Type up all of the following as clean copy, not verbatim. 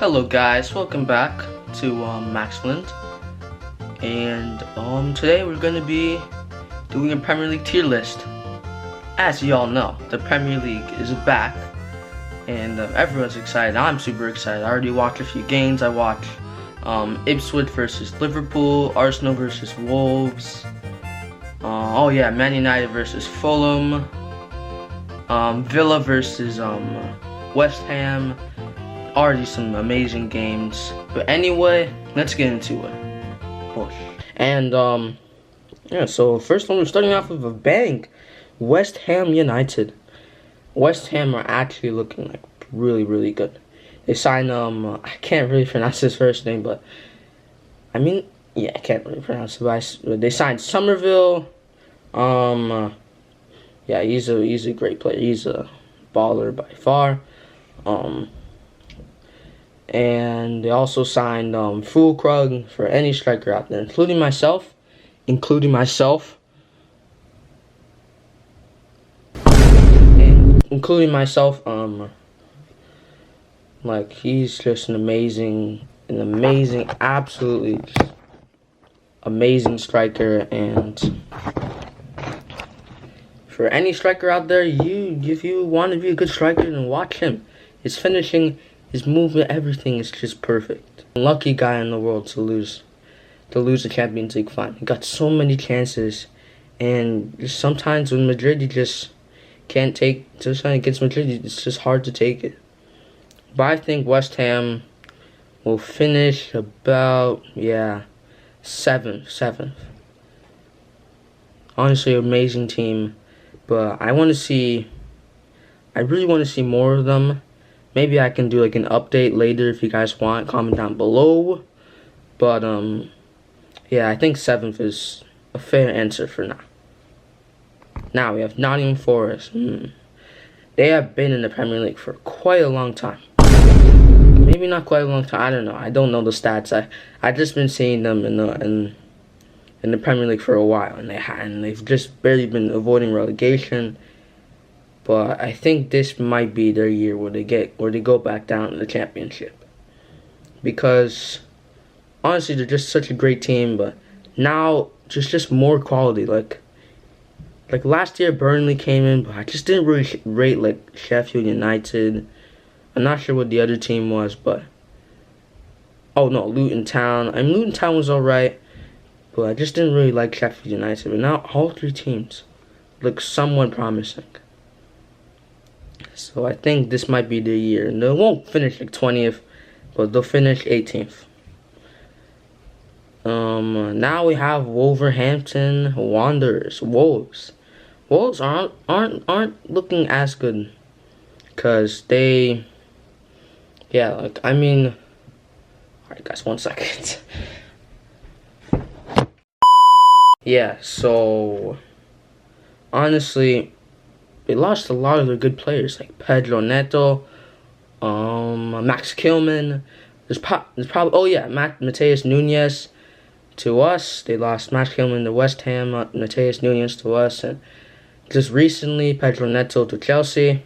Hello guys, welcome back to Maxland, and today we're going to be doing a Premier League tier list. As you all know, the Premier League is back, and everyone's excited. I'm super excited. I already watched a few games. I watched Ipswich versus Liverpool, Arsenal versus Wolves, Man United versus Fulham, Villa versus West Ham. Already some amazing games, but anyway, let's get into it. Push. And so first one, we're starting off with a bang. West Ham United. West Ham are actually looking like really good. They signed I can't really pronounce his first name, but I can't really pronounce it, but they signed Somerville. He's a great player. He's a baller by far. And they also signed Fulkrug for any striker out there, including myself. Like, he's just an amazing, absolutely just amazing striker. And for any striker out there, if you want to be a good striker, then watch him. His finishing, his movement, everything is just perfect. Lucky guy in the world to lose the Champions League final. He got so many chances, and just sometimes when Madrid, you just can't take. Just against Madrid, it's just hard to take it. But I think West Ham will finish about seventh. Honestly, amazing team, but I really want to see more of them. Maybe I can do like an update later if you guys want. Comment down below. But I think 7th is a fair answer for now. Now we have Nottingham Forest. They have been in the Premier League for quite a long time. Maybe not quite a long time. I don't know. I don't know the stats. I just been seeing them in the Premier League for a while, and they've just barely been avoiding relegation. But I think this might be their year where they go back down to the Championship. Because honestly, they're just such a great team, but now just more quality. Like last year, Burnley came in, but I just didn't really rate like Sheffield United. I'm not sure what the other team was, but Luton Town. Luton Town was alright, but I just didn't really like Sheffield United. But now all three teams look somewhat promising. So I think this might be their year. And they won't finish like 20th, but they'll finish 18th. Now we have Wolverhampton Wanderers. Wolves aren't looking as good, cause they, alright guys, 1 second. So honestly, they lost a lot of their good players, like Pedro Neto, Max Kilman. There's probably Mateus Nunes to us. They lost Max Kilman to West Ham, Mateus Nunes to us, and just recently Pedro Neto to Chelsea.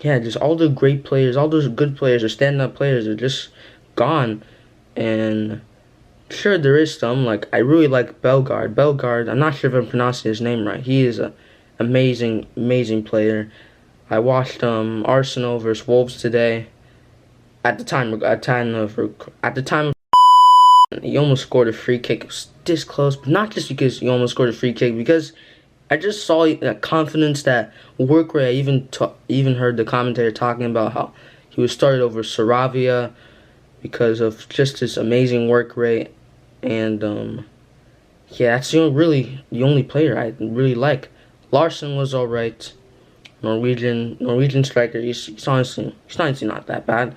Just all the great players, all those good players, or stand-up players, are just gone. And sure, there is some, like, I really like Bellegarde. I'm not sure if I'm pronouncing his name right. He is a amazing player. I watched Arsenal versus Wolves today. At the time he almost scored a free kick. It was this close, but not just because he almost scored a free kick, because I just saw that confidence, that work rate. I even heard the commentator talking about how he was started over Saravia because of just his amazing work rate. And that's the only player I really like. Larson was alright. Norwegian striker. He's honestly not that bad,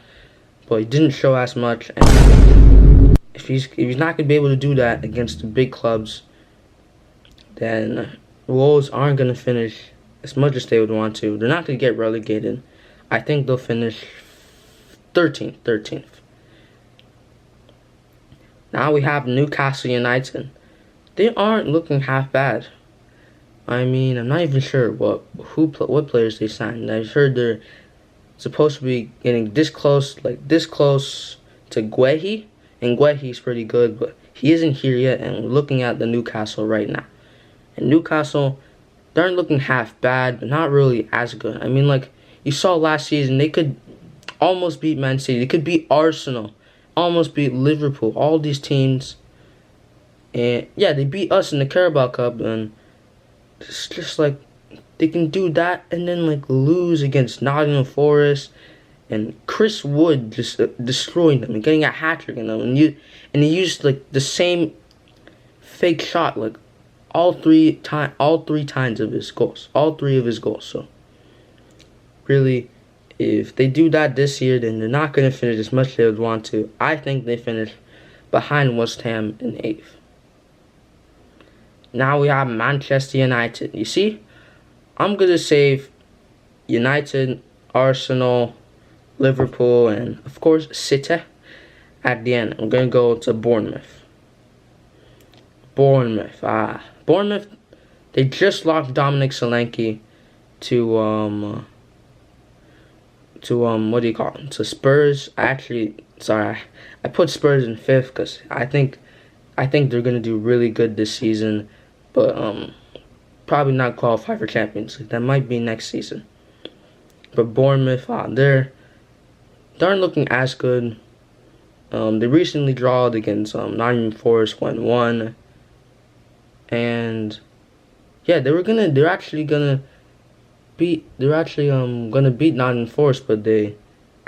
but he didn't show as much. And if he's not gonna be able to do that against the big clubs, then Wolves aren't gonna finish as much as they would want to. They're not gonna get relegated. I think they'll finish 13th. Now we have Newcastle United. They aren't looking half bad. I'm not even sure what players they signed. I've heard supposed to be getting this close, like this close to Guehi, and Guehi's pretty good, but he isn't here yet. And we're looking at the Newcastle right now, and Newcastle, they aren't looking half bad, but not really as good. I mean, like you saw last season, they could almost beat Man City, they could beat Arsenal, almost beat Liverpool, all these teams, and yeah, they beat us in the Carabao Cup, and it's just like they can do that and then like lose against Nottingham Forest, and Chris Wood just destroying them and getting a hat trick in them, and he used like the same fake shot like all three times of his goals, all three of his goals. So really, if they do that this year, then they're not going to finish as much as they would want to. I think they finish behind West Ham in 8th. Now we have Manchester United. You see, I'm going to save United, Arsenal, Liverpool, and of course City at the end. I'm going to go to Bournemouth. Bournemouth, they just lost Dominic Solanke to what do you call it? To Spurs. I put Spurs in 5th because I think they're gonna do really good this season, but probably not qualify for Champions League. That might be next season. But Bournemouth, they aren't looking as good. They recently drawed against Nottingham Forest 1-1, and yeah, they're actually gonna beat Nottingham Forest, but I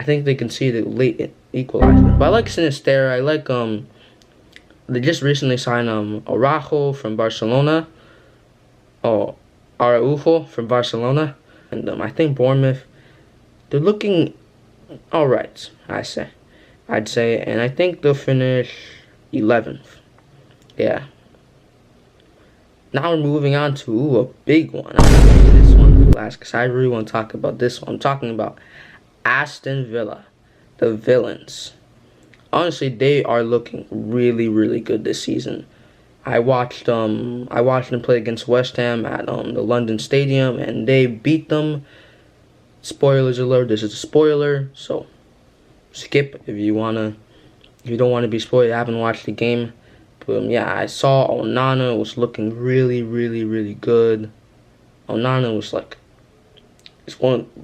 think they conceded late equalizer. But I like Sinisterra. I like they just recently signed Araujo from Barcelona. Araujo from Barcelona, and I think Bournemouth, they're looking all right. I'd say, and I think they'll finish 11th. Yeah. Now we're moving on to a big one. I'm going to do this one last because I really want to talk about this one. I'm talking about Aston Villa, the villains. Honestly, they are looking really, really good this season. I watched them play against West Ham at the London Stadium, and they beat them. Spoilers alert! This is a spoiler, so skip if you don't want to be spoiled. You haven't watched the game. But yeah, I saw Onana was looking really, really, really good. Onana was like,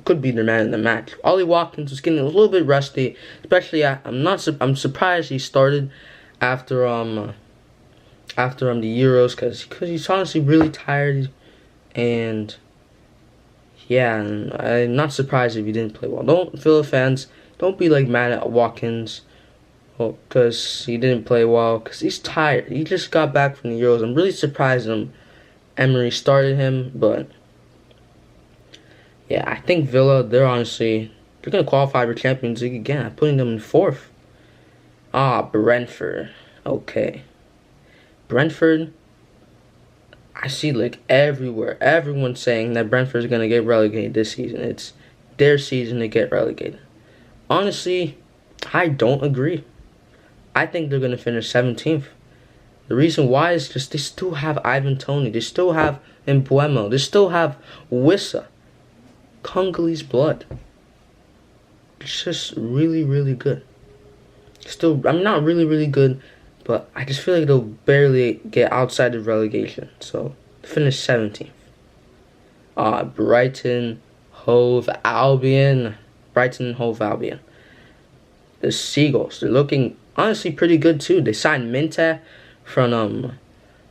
could be the man in the match. Ollie Watkins was getting a little bit rusty, especially I'm surprised he started after the Euros because he's honestly really tired, and yeah, and I'm not surprised if he didn't play well. Don't, Villa fans, don't be like mad at Watkins because he didn't play well, because he's tired. He just got back from the Euros. I'm really surprised Emery started him, but yeah, I think Villa, they're going to qualify for Champions League again. I'm putting them in 4th. Brentford. Okay. Brentford, I see like everywhere, everyone's saying that Brentford's going to get relegated this season. It's their season to get relegated. Honestly, I don't agree. I think they're going to finish 17th. The reason why is just they still have Ivan Toney. They still have Mbuemo. They still have Wissa. Congolese blood. It's just really, really good. Not really, really good, but I just feel like they'll barely get outside of relegation. So, finish 17th. Brighton, Hove Albion. The Seagulls, they're looking honestly pretty good too. They signed Minte from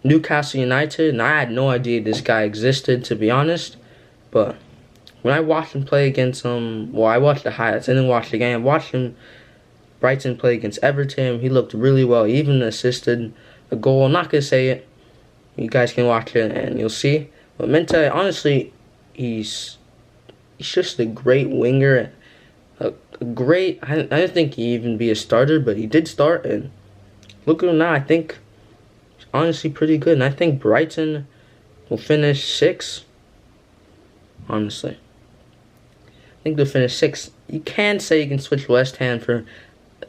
Newcastle United, and I had no idea this guy existed, to be honest. But when I watched him play against I watched the highlights. I didn't watch the game. I watched Brighton play against Everton. He looked really well. He even assisted a goal. I'm not gonna say it. You guys can watch it and you'll see. But Minte, honestly, he's just a great winger. I didn't think he'd even be a starter, but he did start, and look at him now. I think he's honestly pretty good, and I think Brighton will finish 6th. Honestly, I think they'll finish 6th. You can say you can switch West Ham for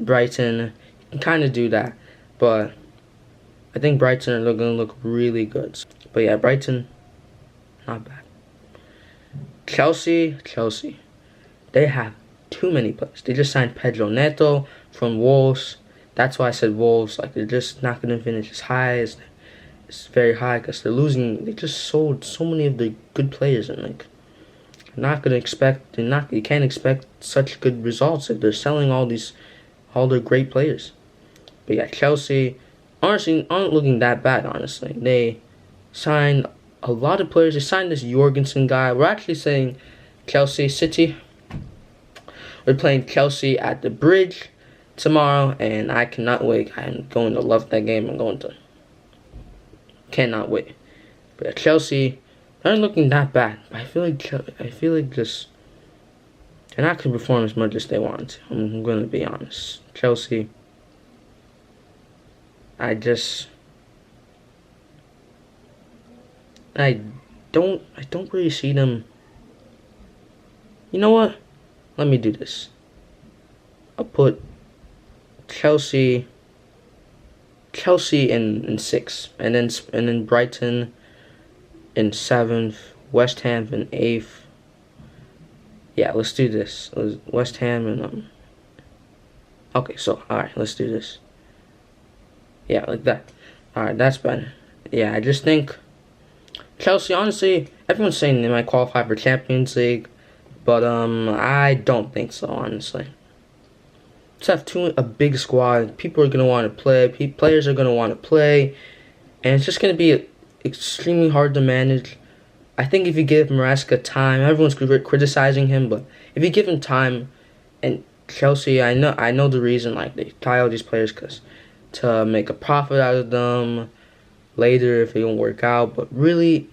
Brighton. You can kind of do that, but I think Brighton are going to look really good. But yeah, Brighton, not bad. Chelsea, they have too many players. They just signed Pedro Neto from Wolves. That's why I said Wolves. Like, they're just not going to finish as high as it's very high because they're losing. They just sold so many of the good players, and like, not gonna expect. You can't expect such good results if they're selling all their great players. But yeah, Chelsea honestly aren't looking that bad. Honestly, they signed a lot of players. They signed this Jorgensen guy. We're actually saying Chelsea City. We're playing Chelsea at the Bridge tomorrow, and I cannot wait. I'm going to love that game. Cannot wait. But Chelsea, they're not looking that bad. But I feel like just they're not gonna perform as much as they want to. I'm gonna be honest. Chelsea, I don't really see them. You know what? Let me do this. I'll put Chelsea in 6, and then Brighton in 7th, West Ham in 8th. Yeah, let's do this. West Ham and Okay, so alright, let's do this. Yeah, like that. Alright, that's better. Yeah, I just think Chelsea, honestly, everyone's saying they might qualify for Champions League, but I don't think so, honestly. Just have a big squad. People are gonna want to play. Players are gonna want to play, and it's just gonna be extremely hard to manage. I think if you give Maresca time, everyone's criticizing him, but if you give him time, and Chelsea, I know the reason, like, they tie all these players to make a profit out of them later if they don't work out, but really,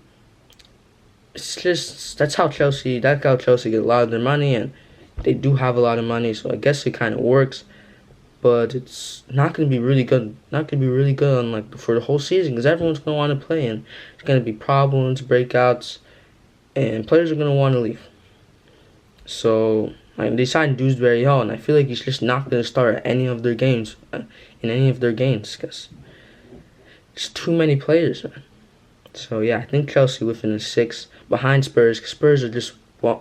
that's how Chelsea get a lot of their money, and they do have a lot of money, so I guess it kind of works, but it's not going to be really good. Not going to be really good on, like, for the whole season, because everyone's going to want to play, and there's going to be problems, breakouts, and players are going to want to leave. So, like, they signed Dewsbury Hall, and I feel like he's just not going to start at any of their games, because there's too many players, man. So yeah, I think Chelsea will finish 6 behind Spurs, because Spurs are just well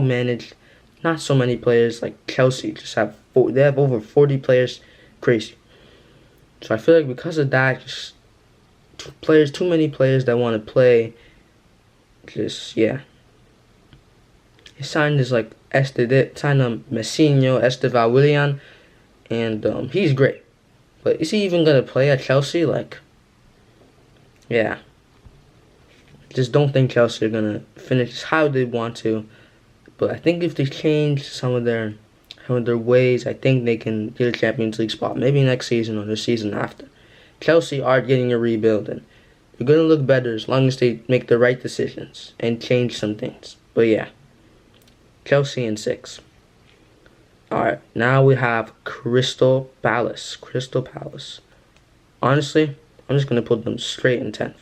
managed. Not so many players. Like Chelsea just have they have over 40 players. Crazy. So I feel like because of that, just too many players that want to play. Just yeah. He signed this like Messinho, Estevan Willian, and he's great. But is he even gonna play at Chelsea? Like, yeah. Just don't think Chelsea are gonna finish how they want to. But I think if they change some of their ways, I think they can get a Champions League spot. Maybe next season or the season after. Chelsea are getting a rebuild, and they're gonna look better as long as they make the right decisions and change some things. But yeah, Chelsea in 6. Alright, now we have Crystal Palace. Honestly, I'm just gonna put them straight in 10th.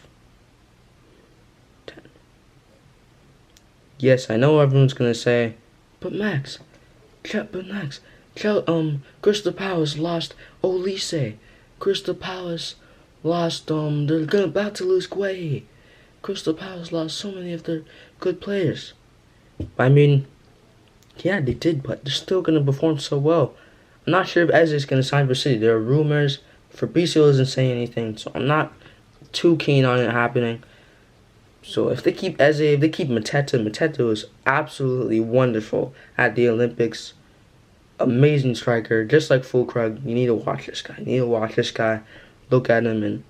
Yes, I know everyone's gonna say, but Max, Crystal Palace lost Olise. Crystal Palace lost they're about to lose Gueye. Crystal Palace lost so many of their good players. I mean, yeah, they did, but they're still gonna perform so well. I'm not sure if Eze is gonna sign for City. There are rumors. Fabrizio isn't saying anything, so I'm not too keen on it happening. So if they keep Eze, if they keep Mateta is absolutely wonderful at the Olympics. Amazing striker, just like Fulkrug. You need to watch this guy. Look at him, and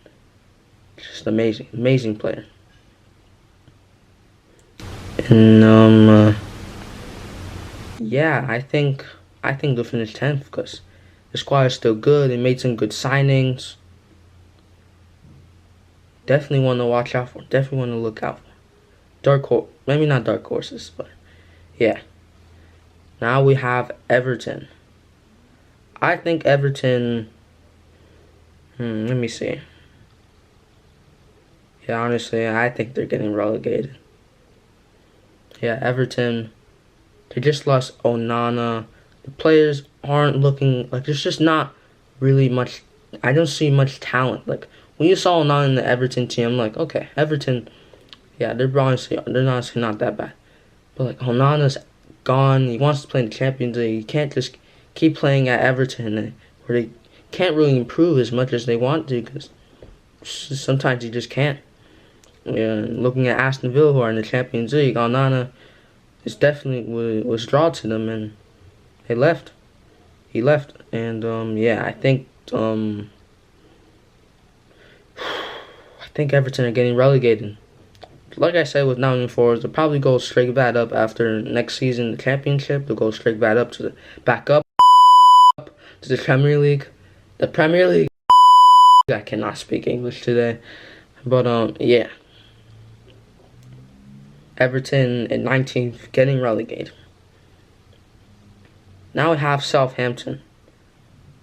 just amazing player. And yeah, I think they'll finish 10th because the squad is still good. They made some good signings. Definitely want to watch out for. Definitely want to look out for. Maybe not dark horses, but yeah. Now we have Everton. I think Everton. Let me see. Yeah, honestly, I think they're getting relegated. Yeah, Everton. They just lost Onana. The players aren't looking like there's just not really much. I don't see much talent. Like when you saw Onana in the Everton team, I'm like, okay, Everton. Yeah, they're honestly not that bad. But like Onana's gone. He wants to play in the Champions League. He can't just keep playing at Everton, where they can't really improve as much as they want to, because sometimes you just can't. Yeah, looking at Aston Villa, who are in the Champions League, Onana is definitely was drawn to them, and they left. He left, and yeah, I think Everton are getting relegated. Like I said with Nottingham Forest, they'll probably go straight back up after next season, the Championship. They'll go straight back up to the Premier League. The Premier League. I cannot speak English today, but yeah. Everton at 19th, getting relegated. Now we have Southampton.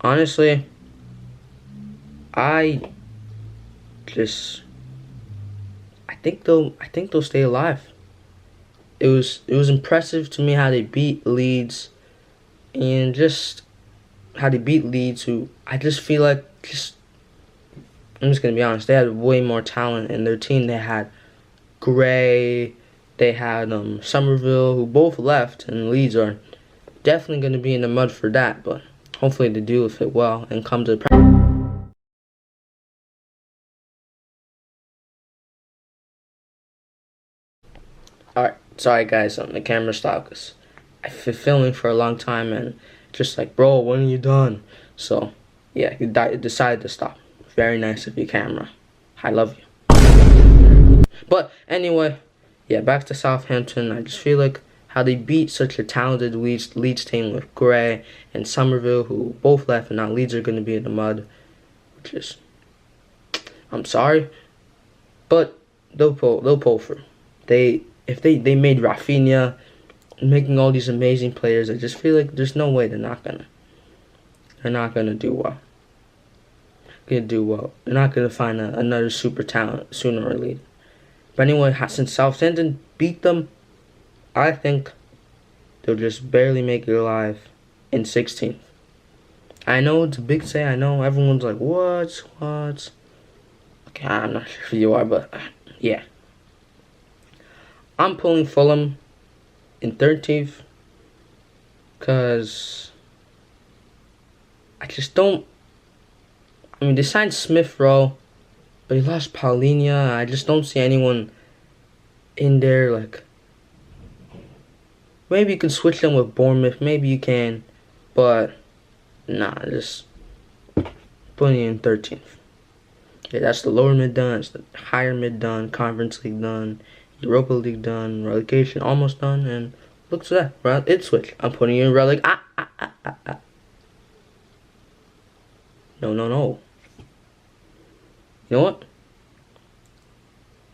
Honestly, I think they'll stay alive. It was impressive to me how they beat Leeds, and just how they beat Leeds, who I just feel like I'm just gonna be honest, they had way more talent in their team. They had Gray, they had Somerville, who both left, and Leeds are definitely gonna be in the mud for that, but hopefully they deal with it well and come to the Alright, sorry guys, the camera stopped because I've been filming for a long time and just like, bro, when are you done? So, yeah, you decided to stop. Very nice of you, camera. I love you. But anyway, yeah, back to Southampton. I just feel like how they beat such a talented Leeds team with Gray and Somerville, who both left, and now Leeds are going to be in the mud. Which is, I'm sorry, but they'll pull through. If they made Rafinha, making all these amazing players, I just feel like there's no way they're not gonna do well. They're not gonna find another super talent sooner or later. But anyway, since Southampton beat them, I think they'll just barely make it alive in 16th. I know it's a big say. I know everyone's like, what? Okay, I'm not sure if you are, but yeah. I'm pulling Fulham in 13th because I just don't. I mean, they signed Smith Rowe, but he lost Paulinho. I just don't see anyone in there. Like, maybe you can switch them with Bournemouth. Maybe you can, but nah, just putting in 13th. Yeah, that's the lower mid done. It's the higher mid done. Conference League done. Europa League done. Relegation almost done. And look to that. Ipswich. I'm putting you in releg. No. You know what?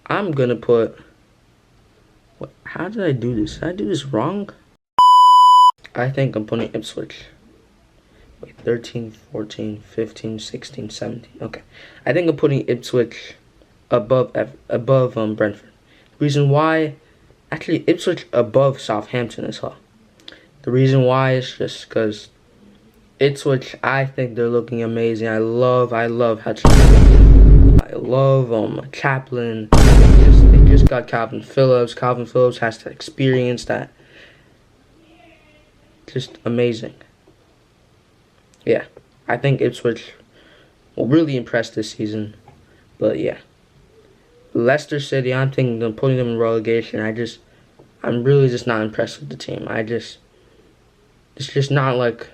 I'm gonna put. What? How did I do this? Did I do this wrong? I think I'm putting Ipswich. Wait, 13, 14, 15, 16, 17. Okay. I think I'm putting Ipswich above Brentford. Reason why, actually Ipswich above Southampton as well. The reason why is just because Ipswich, I think they're looking amazing. I love how Chaplin. They just got Calvin Phillips. Calvin Phillips has that experience, that just amazing. Yeah, I think Ipswich will really impress this season. But yeah. Leicester City, I'm thinking of putting them in relegation. I'm really just not impressed with the team. It's just not like,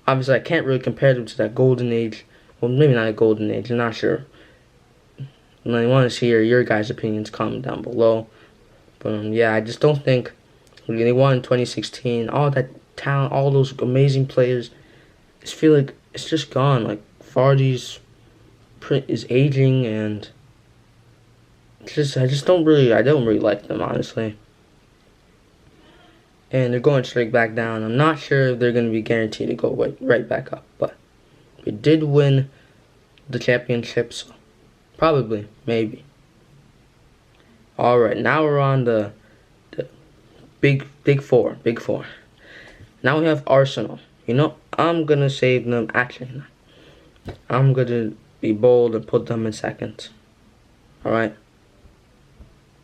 obviously I can't really compare them to that golden age. Well, maybe not a golden age, I'm not sure. And I want to hear your guys' opinions, comment down below. But yeah, I just don't think they won in 2016. All that talent, all those amazing players, I just feel like it's just gone. Like, Vardy's is aging, and I don't really like them, honestly. And they're going straight back down. I'm not sure if they're going to be guaranteed to go right back up, but they did win the championship, so probably, maybe. Alright, now we're on the big four. Now we have Arsenal. You know, I'm going to save them. Actually, I'm going to be bold and put them in second. Alright?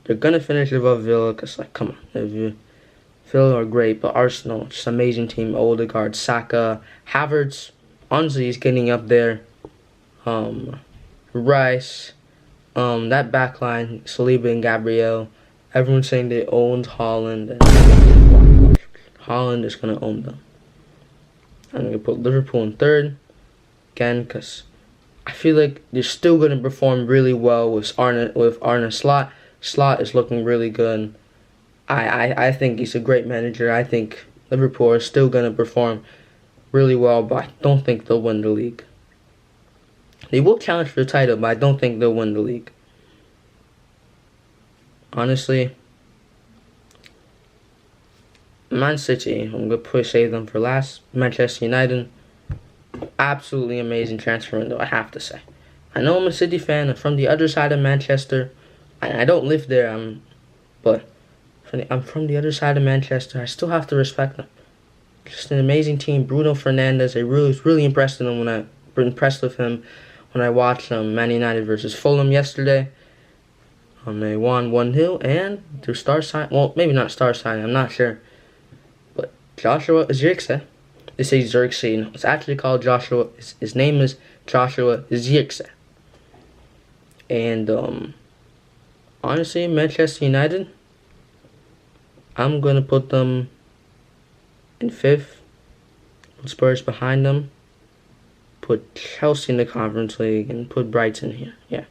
They're going to finish above Villa, because, like, come on. Villa are great, but Arsenal, just amazing team. Odegaard, Saka, Havertz, honestly, he's getting up there. Rice, that backline, Saliba and Gabriel. Everyone's saying they owned Holland. And Holland is going to own them. I'm going to put Liverpool in third. Again, because I feel like they're still going to perform really well with Arne Slot. Slot is looking really good. I think he's a great manager. I think Liverpool are still going to perform really well, but I don't think they'll win the league. They will challenge for the title, but I don't think they'll win the league. Honestly, Man City, I'm going to save them for last. Manchester United, absolutely amazing transfer window, I have to say. I know I'm a City fan. I'm from the other side of Manchester. I don't live there, but I'm from the other side of Manchester. I still have to respect them. Just an amazing team. Bruno Fernandes, I was really impressed with him when I watched Man United versus Fulham yesterday. They won 1-0, and their star sign, well, maybe not star sign, I'm not sure, but Joshua Zirkzee. They say Zirkzee. No, it's actually called Joshua. His name is Joshua Zirkzee. And honestly, Manchester United, I'm gonna put them in fifth. Put Spurs behind them. Put Chelsea in the Conference League and put Brighton here. Yeah.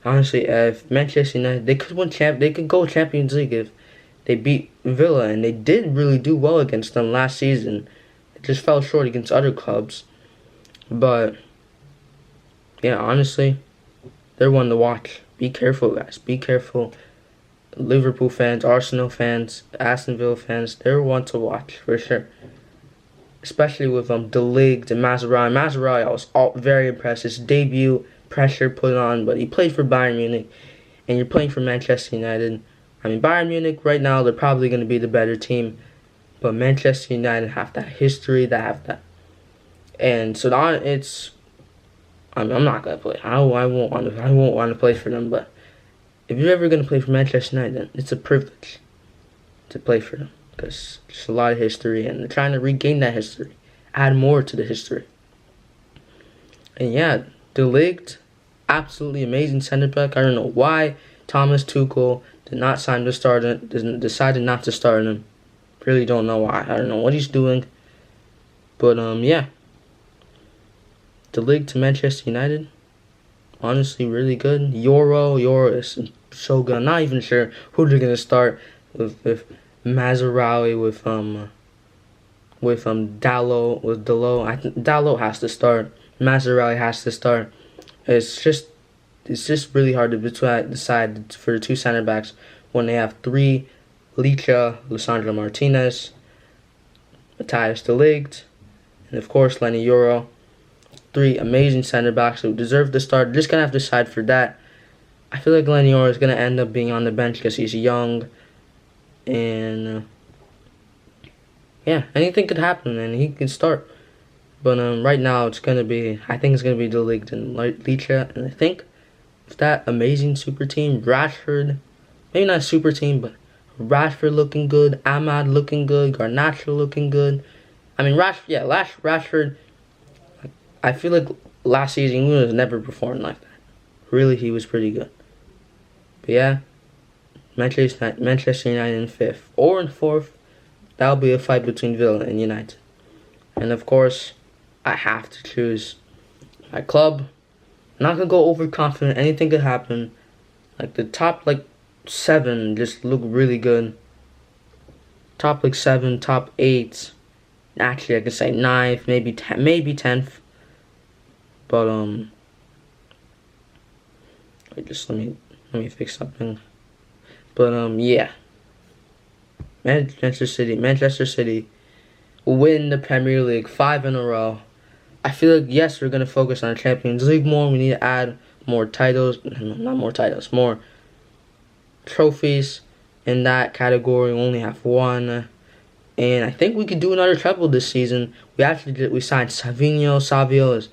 Honestly, if Manchester United, they could go Champions League if they beat Villa, and they did really do well against them last season. It just fell short against other clubs. But yeah, honestly, they're one to watch. Be careful, guys. Be careful. Liverpool fans, Arsenal fans, Aston Villa fans, they're one to watch for sure. Especially with De Ligt and Mazraoui. Mazraoui, I was very impressed. His debut, pressure put on, but he played for Bayern Munich, and you're playing for Manchester United. I mean, Bayern Munich right now, they're probably going to be the better team, but Manchester United have that history, and so I'm not going to play. I won't want to play for them, but if you're ever going to play for Manchester United, it's a privilege to play for them, because there's a lot of history, and they're trying to regain that history, add more to the history. And yeah, De Ligt, absolutely amazing center back. I don't know why Thomas Tuchel decided not to start him. Really don't know why. I don't know what he's doing. But yeah, De Ligt to Manchester United, honestly really good. Euro is so good. I'm not even sure who they're gonna start with Mazraoui, with Dalot. I think Dalot has to start. Mazraoui has to start. It's just really hard to decide for the two center backs when they have three: Licha, Lisandro Martinez, Matthias De Ligt, and of course Lenny Euro. Three amazing center backs who deserve to start. Just gonna have to decide for that. I feel like Lenny Euro is gonna end up being on the bench because he's young, and yeah, anything could happen, and he can start. But right now I think it's gonna be De Ligt and Licha, and I think with that amazing super team, Rashford, maybe not a super team, but Rashford looking good, Ahmad looking good, Garnacho looking good. I mean, Rashford. I feel like last season he was never performed like that. Really, he was pretty good. But yeah, Manchester United in fifth or in fourth. That'll be a fight between Villa and United. And of course, I have to choose my club. I'm not gonna go overconfident. Anything could happen. Like the top 7 just look really good. Top 7, top 8. Actually, I could say 9th, maybe 10th. But wait, just let me fix something. But yeah, Manchester City will win the Premier League 5 in a row. I feel like, yes, we're gonna focus on Champions League more. We need to add more titles, not more titles, more trophies in that category. We only have 1. And I think we could do another treble this season. We signed Savinho. Savio is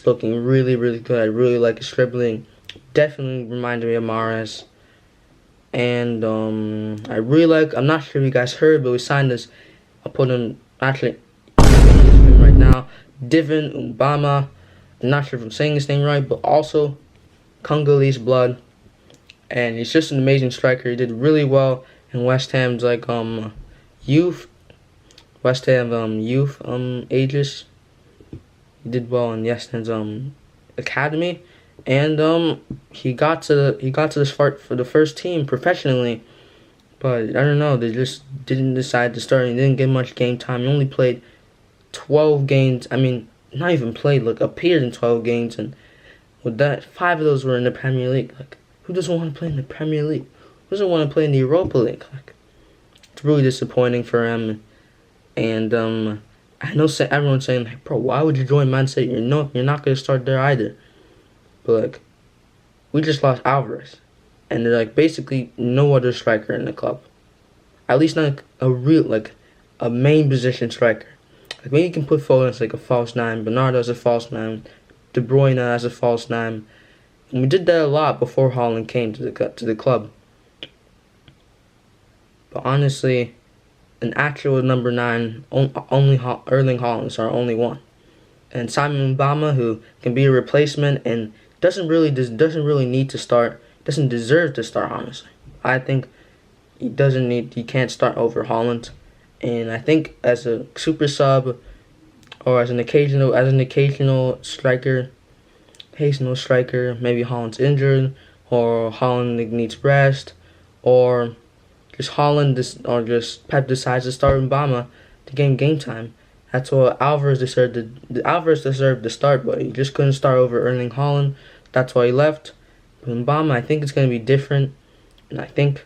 looking really, really good. I really like his dribbling. Definitely reminded me of Mahrez. And I really like. I'm not sure if you guys heard, but we signed this. I'll put him actually. His name right now, Divin Umbama. I'm not sure if I'm saying his name right, but also Congolese blood, and he's just an amazing striker. He did really well in West Ham's youth, West Ham youth ages. He did well in West Ham's academy, and he got to the start for the first team professionally. But I don't know, they just didn't decide to start. He didn't get much game time. He only played 12 games. I mean, not even played, like appeared in 12 games, and with that, 5 of those were in the Premier League. Like, who doesn't want to play in the Premier League? Who doesn't want to play in the Europa League? Like, it's really disappointing for him. And I know everyone's saying, like, bro, why would you join Man City? You're not gonna start there either. But like, we just lost Alvarez, and they're like basically no other striker in the club. At least not a real, like, a main position striker. Like, maybe you can put Foden as like a false 9, Bernardo as a false 9, De Bruyne as a false 9. And we did that a lot before Haaland came to the club. But honestly, an actual number 9, only Erling Haaland is our only one. And Simon Mbama, who can be a replacement and doesn't really need to start, doesn't deserve to start, honestly. I think he can't start over Haaland. And I think as a super sub or as an occasional striker, maybe Haaland's injured or Haaland needs rest, or just Pep decides to start Mbama to gain game time. That's what Alvarez deserved. Alvarez deserved to start, but he just couldn't start over Erling Haaland. That's why he left. But Mbama, I think it's going to be different, and I think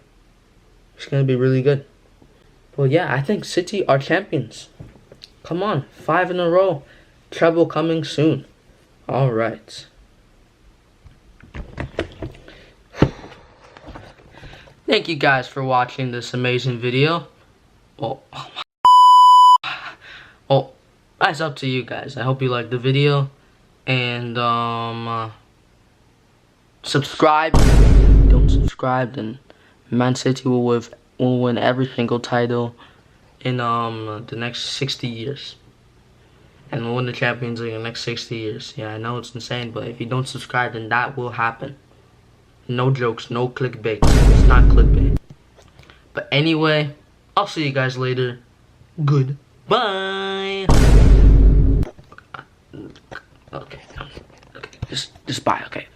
it's going to be really good. But yeah, I think City are champions. Come on, 5 in a row. Treble coming soon. All right. Thank you guys for watching this amazing video. Oh, that's up to you guys. I hope you liked the video, and subscribe. If you don't subscribe, then Man City will win every single title in the next 60 years, and we'll win the Champions League in the next 60 years. Yeah, I know it's insane, but if you don't subscribe, then that will happen. No jokes, no clickbait. It's not clickbait. But anyway, I'll see you guys later. Goodbye. Okay, just bye. Okay.